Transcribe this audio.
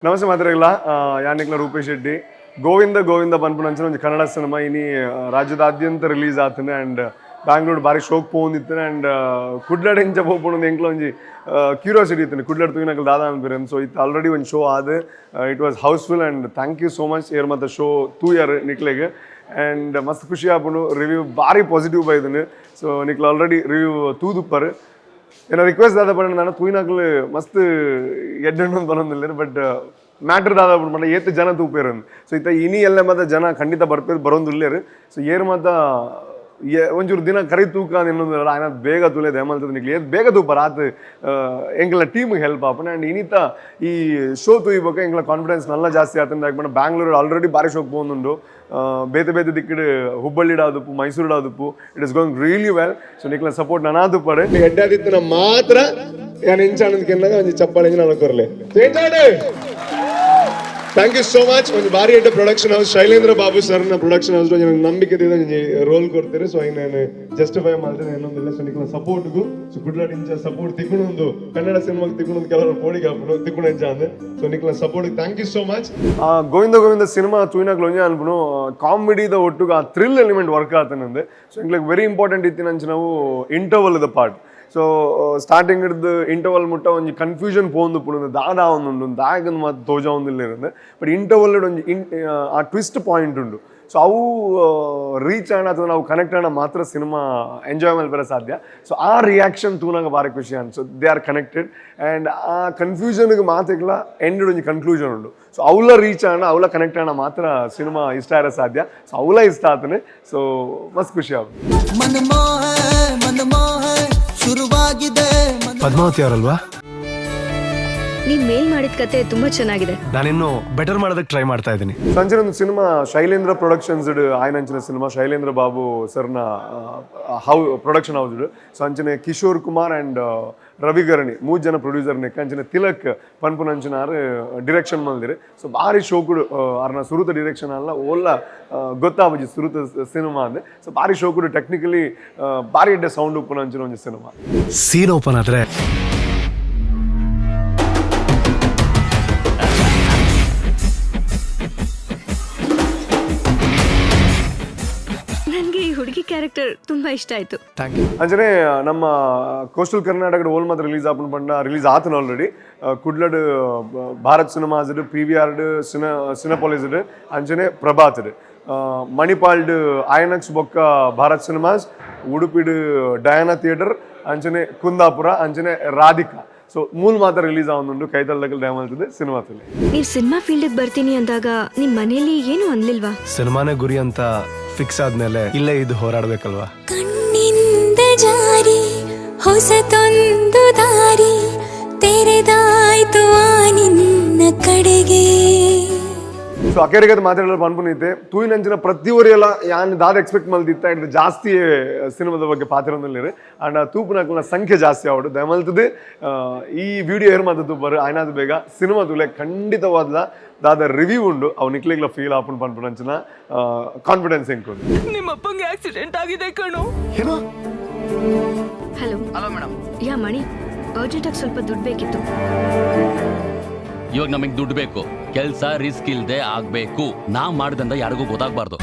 ನಮಸ್ತೆ ಮಾತ್ರಲ್ಲ ಯಾನಿಕ್ಲ ರೂಪೇಶ್ ಶೆಟ್ಟಿ ಗೋವಿಂದ ಪನ್ಪುನಂಚಿನ ಒಂದು ಕನ್ನಡ ಸಿನಿಮಾ ಇನಿ ರಾಜ್ಯದಾದ್ಯಂತ ರಿಲೀಸ್ ಆತನೆ ಆ್ಯಂಡ್ ಬ್ಯಾಂಗ್ಳೂರ್ ಬಾರಿ ಶೋಕ್ ಪೋಂದಿತ್ತನೆ ಆ್ಯಂಡ್ ಕುಡ್ಲಾಡ್ ಹೆಂಚ ಪೋಪುಣದು ಎಂಕ್ಲ ಒಂಜಿ ಕ್ಯೂರಿಯಾಸಿಟಿ ಇತ್ತನೆ ಕುಡ್ಲಾಡ್ ತೂಯಿನಕಲ್ ದಾದ ಅನ್ಪಿರೇನು ಸೊ ಇತ್ತು ಆಲ್ರೆಡಿ ಒಂದು ಶೋ ಆದ it was house full and thank you so much ಏರ್ ಮತ್ತು ಶೋ ತೂಯರ್ ನಿಕ್ಲೆಗೆ ಆ್ಯಂಡ್ ಮಸ್ತ್ ಖುಷಿ ಆಪುಂಡು ರಿವ್ಯೂ ಭಾರಿ ಪಾಸಿಟಿವ್ ಬೈದನು ಸೊ ನಿಕ್ಲ ಆಲ್ರೆಡಿ ರಿವ್ಯೂ ತೂದುಪ್ಪರು ಏನೋ ರಿಕ್ವೆಸ್ಟ್ ದಾದ ಪಡ ನಾನು ತೂಯಿನಕಲ್ ಮಸ್ತ್ ಎಡ್ಡೆಣ್ಣು ಬರೋದಿಲ್ಲ ಬಟ್ ಮ್ಯಾಟ್ರ್ ದಾದ ಪಡ ಏತ್ ಜನ ತೂಪೇರನ್ ಸೊ ಇತ್ತ ಇನಿ ಎಲ್ಲ ಮತ್ತೆ ಜನ ಖಂಡಿತ ಬರೋದಿಲ್ಲೇರು ಸೊ ಏರ್ ಮತ್ತ ಒಂಚೂರು ದಿನ ಕರಿ ತೂಕ ಇನ್ನೊಂದು ಆಯ್ನ ಬೇಗ ತುಲೆ ದೇಮಲ್ತದ ನಿಕ್ಲಿ ಏತ್ ಬೇಗ ತೂಪರ ಆತ ಎಂಗ್ಲ ಟೀಮ್ಗೆ ಹೆಲ್ಪ್ ಆಪನ ಆ್ಯಂಡ್ ಇನ್ನಿತ ಈ ಶೋ ತೂಯ್ಬೇಕು ಎಂಗ್ಲ ಕಾನ್ಫಿಡೆನ್ಸ್ ನಲ್ಲ ಜಾಸ್ತಿ ಆತಂದು ಯಾಕೆ ಬ್ಯಾಂಗ್ಳೂರು ಆಲ್ರೆಡಿ ಬಾರಿ ಶೋಕ್ പോകുന്നുണ്ട് ಬೇತೆ ದಿಕ್ಕಿಡು ಹುಬ್ಬಳ್ಳಿಡಾದುಪ್ಪು ಮೈಸೂರಿಡಾದುಪ್ಪು it is going really well so ನಿಕ್ಲ ಸಪೋರ್ಟ್ ನನಾದು ಪಡೆ ಎಡ್ಡಾದಿತ್ತನ ಮಾತ್ರ ಯಾನ್ ಎಂಚಾನದಕ್ಕೆನ್ನಾಗ ಒಂದು ಚಪ್ಪಾಳೆ ನಳಕೊರ್ಲೆ ಥ್ಯಾಂಕ್ ಯು ಸೋ ಮಚ್ ಒಂದು ಬಾರಿ ಎಡ್ಡ ಪ್ರೊಡಕ್ಷನ್ ಹೌಸ್ ಶೈಲೇಂದ್ರ ಬಾಬು ಸರ್ನ ಪ್ರೊಡಕ್ಷನ್ ಹೌಸ್ ನಂಬಿಕೆ ರೋಲ್ ಕೊಡ್ತಾರೆ ಸೊ ಈಗ ನಾನು ಜಸ್ಟಿಫೈ ಮಾಡ್ತೇನೆ ಇನ್ನೊಂದಿಲ್ಲ ಸೊ ನಿಕ್ಲ ಸಪೋರ್ಟ್ಗೂ ಸೊ ಕುಡ್ಲಾಡ್ ಇಂಚ ಸಪೋರ್ಟ್ ತಿಕ್ಕೊಂಡು ಕನ್ನಡ ಸಿನಿಮಾಗೆ ತಿಕ್ಕೊಂಡು ಕೆಲವರು ಪೋಡಿಗೆ ಹಾಪು ತಿಕ್ಕೊಂಡು ಇಂಚ ಅಂದೆ ಸೊ ನಿಕ್ಲ support thank you so much Govinda cinema ತೂಯಿನಾಗ್ಲು ಒಂಜೆ ಅನ್ಪುನು ಕಾಮಿಡಿದ ಒಟ್ಟಿಗೆ ಆ ಥ್ರಿಲ್ ಎಲಿಮೆಂಟ್ ವರ್ಕ್ ಆತನಂದೆ ಸೊ ಇಂಗ್ಲಿಗೆ ವೆರಿ ಇಂಪಾರ್ಟೆಂಟ್ ಇತ್ತಿನಂಚ ನಾವು ಇಂಟರ್ವಲ್ ದ ಪಾರ್ಟ್ ಸೊ ಸ್ಟಾರ್ಟಿಂಗ್ ಹಿಡ್ದು ಇಂಟರ್ವಲ್ ಮುಟ್ಟ ಒಂಜಿ ಕನ್ಫ್ಯೂಷನ್ ಪೋಂದು ಪುಣದು ದಾದ ಒಂದುಂಡು ದಾಯಕಂದು ಮಾತು ತೋಜ ಒಂದಿಲ್ಲ ಇರುತ್ತೆ ಬಟ್ ಇಂಟರ್ವಲ್ ಒಂಜಿ ಆ ಟ್ವಿಸ್ಟ್ ಪಾಯಿಂಟ್ ಉಂಡು ಸೊ ಅವು ರೀಚ್ ಆಣ ಅಥವಾ ನಾವು ಕನೆಕ್ಟ್ ಆಣ ಮಾತ್ರ ಸಿನಿಮಾ ಎಂಜಾಯ್ ಮೇಲೆ ಸಾಧ್ಯ ಸೊ ಆ ರಿಯಾಕ್ಷನ್ ತೂನಾಗ ಭಾರಿ ಖುಷಿ ಅನ್ಸು ದೇ ಆರ್ ಕನೆಕ್ಟೆಡ್ ಆ್ಯಂಡ್ ಆ ಕನ್ಫ್ಯೂಷನ್ಗೆ ಮಾತಿಗ್ಲ ಎಂಡ್ ಒಂಜಿ ಕನ್ಕ್ಲೂಷನ್ ಉಂಡು ಸೊ ಅವಳ ರೀಚ್ ಆಣ ಅವಳ ಕನೆಕ್ಟ್ ಆಣ ಮಾತ್ರ ಸಿನಿಮಾ ಇಷ್ಟ ಇರೋ ಸಾಧ್ಯ ಸೊ ಅವಳ ಇಷ್ಟ ಆತನೆ ಸೊ ಮಸ್ತ್ ಖುಷಿ ಆಗುತ್ತೆ ಪದ್ಮಾವತಿ ಅವರಲ್ವಾ? ನೀವ್ ಮೇಲ್ ಮಾಡಿದ ಕತೆ ತುಂಬಾ ಚೆನ್ನಾಗಿದೆ. ನಾನಿನ್ನು ಬೆಟರ್ ಮಾಡೋದಕ್ಕೆ ಟ್ರೈ ಮಾಡ್ತಾ ಇದ್ದೀನಿ. ಸಂಜೆ ಒಂದು ಸಿನಿಮಾ ಶೈಲೇಂದ್ರ ಪ್ರೊಡಕ್ಷನ್ಸ್ ಆಯ್ನಂಚಿನ ಸಿನಿಮಾ ಶೈಲೇಂದ್ರ ಬಾಬು ಸರ್ನ ಪ್ರೊಡಕ್ಷನ್ ಹೌಸ್ ಸೊ ಅಂಚನೆ ಕಿಶೋರ್ ಕುಮಾರ್ ಆ್ಯಂಡ್ ರವಿಗರಣಿ 3 ಜನ ಪ್ರೊಡ್ಯೂಸರ್ ಅಂಚನೆ ತಿಲಕ್ ಪನ್ಪುನಂಚಿನಾರು ಡಿರೆಕ್ಷನ್ ಮಲ್ದಿರಿ ಸೊ ಭಾರಿ ಶೋಕುಡು ಅವ್ರನ್ನ ಸುರುತ ಡಿರೆಕ್ಷನ್ ಅಲ್ಲ ಓಲ್ಲ ಗೊತ್ತಾಬಜಿ ಸುರುತ ಸಿನಿಮಾ ಅಂದೆ ಸೊ ಭಾರಿ ಶೋಕುಡು ಟೆಕ್ನಿಕಲಿ ಭಾರಿ ಎಡ್ಡೆ ಸೌಂಡ್ ಉಪ್ಪುನಂಚಿನ ಒಂದು ಸಿನಿಮಾ ಸೀನ್ ಓಪನ್ ಆದ್ರೆ ಹುಡುಗಿ ಕ್ಯಾರೆಕ್ಟರ್ ತುಂಬಾ ಇಷ್ಟ ಆಯ್ತು. Thank you. ಅಂಚನೆ ನಮ್ಮ ಕೋಸ್ಟಲ್ ಕರ್ನಾಟಕದ ಓಲ್ ಮಾತ್ರ ರಿಲೀಸ್ ಆಪನ್ ಪಂಡ ರಿಲೀಸ್ ಆತನ ಆಲ್ರೆಡಿ ಕುಡ್ಲಡ್ ಭಾರತ್ ಸಿನಿಮಾಸ್ PVR ಸಿನಪಾಲಿಸ್ ಅಂಚನೆ ಪ್ರಭಾತ್ ಮಣಿಪಾಲ್ಡ್ ಐನಕ್ಸ್ ಬೊಕ್ಕ ಭಾರತ್ ಸಿನಿಮಾಸ್ ಉಡುಪಿಡ್ ಡಯಾನಾ ಥಿಯೇಟರ್ ಅಂಚನೆ ಕುಂದಾಪುರ ಅಂಚನೆ ರಾಧಿಕಾ ಸೊ ಮೂಲ್ ಮಾತ್ರ ರಿಲೀಸ್ ಆಗುಂಡು ಕೈತಲ್ಲಕಲ್ ಡ್ಯಾಮ್ ಆಗ್ತದೆ ಸಿನಿಮಾದಲ್ಲಿ. ನೀವು ಸಿನಿಮಾ ಫೀಲ್ಡ್ ಬರ್ತೀನಿ ಅಂದಾಗ ನಿಮ್ ಮನೇಲಿ ಏನು ಅನ್ಲಿಲ್ವಾ? ಸಿನಿಮಾನೇ ಗುರಿ ಅಂತ ಫಿಕ್ಸ್ ಆದ್ಮೇಲೆ ಇಲ್ಲೇ ಇದು ಹೋರಾಡ್ಬೇಕಲ್ವಾ? ಕಣ್ಣಿಂದ ಜಾರಿ ಹೊಸತೊಂದು ದಾರಿ ತೆರೆದಾಯ್ತು ನಿನ್ನ ಕಡೆಗೆ. ಸೊ ಅಕೆರಿಗೆ ಮಾತಾಡಲು ಪನ್ಪುನೈತೆ ತೂಯಿನಂಚಿನ ಪ್ರತಿಯೊರಿಯೆಲ್ಲ ಯಾನ್ ದಾದ ಎಕ್ಸ್ಪೆಕ್ಟ್ ಮಲ್ದಿತ್ತ ಇಟ್ಟು ಜಾಸ್ತಿ ಸಿನಿಮಾದ ಬಗ್ಗೆ ಪಾತ್ರದಲ್ಲಿ ಅಂಡ್ ತೂಪುನಕಲ್ನ ಸಂಖ್ಯೆ ಜಾಸ್ತಿ ಆವಡು ದಯಮಲ್ತದೆ ಈ ವಿಡಿಯೋ ಏರ್ ಮಾತು ತೂಪರು ಆಯ್ನಾದ ಬೇಗ ಸಿನಿಮಾ ತುಲೆ ಖಂಡಿತವಾದ ದಾದ ರಿವ್ಯೂ ಉಂಡು ಅವು ನಿಕ್ಲಿಗ್ಲ ಫೀಲ್ ಆಪನ್ ಪನ್ಪುನಂಚಿನ ಕಾನ್ಫಿಡೆನ್ಸ್ ಎಂಕೊಂಡು ನಿಮ್ಮಪ್ಪಂಗೆ ಆಕ್ಸಿಡೆಂಟ್ ಆಗಿದೆ ಕಣೋ. ಏನು? Hello madam. ಯಾ ಮಣಿ ಅರ್ಜೆಂಟ್ ಆಗಿ ಸ್ವಲ್ಪ ದುಡ್ಡು ಬೇಕಿತ್ತು. ಇವಾಗ ನಮಗೆ ದುಡ್ಡು ಬೇಕು, ಕೆಲಸ ರಿಸ್ಕ್ ಇಲ್ದೆ ಆಗ್ಬೇಕು. ನಾ ಮಾಡ್ದಂದ ಯಾರಿಗೂ ಗೊತ್ತಾಗ್ಬಾರ್ದು.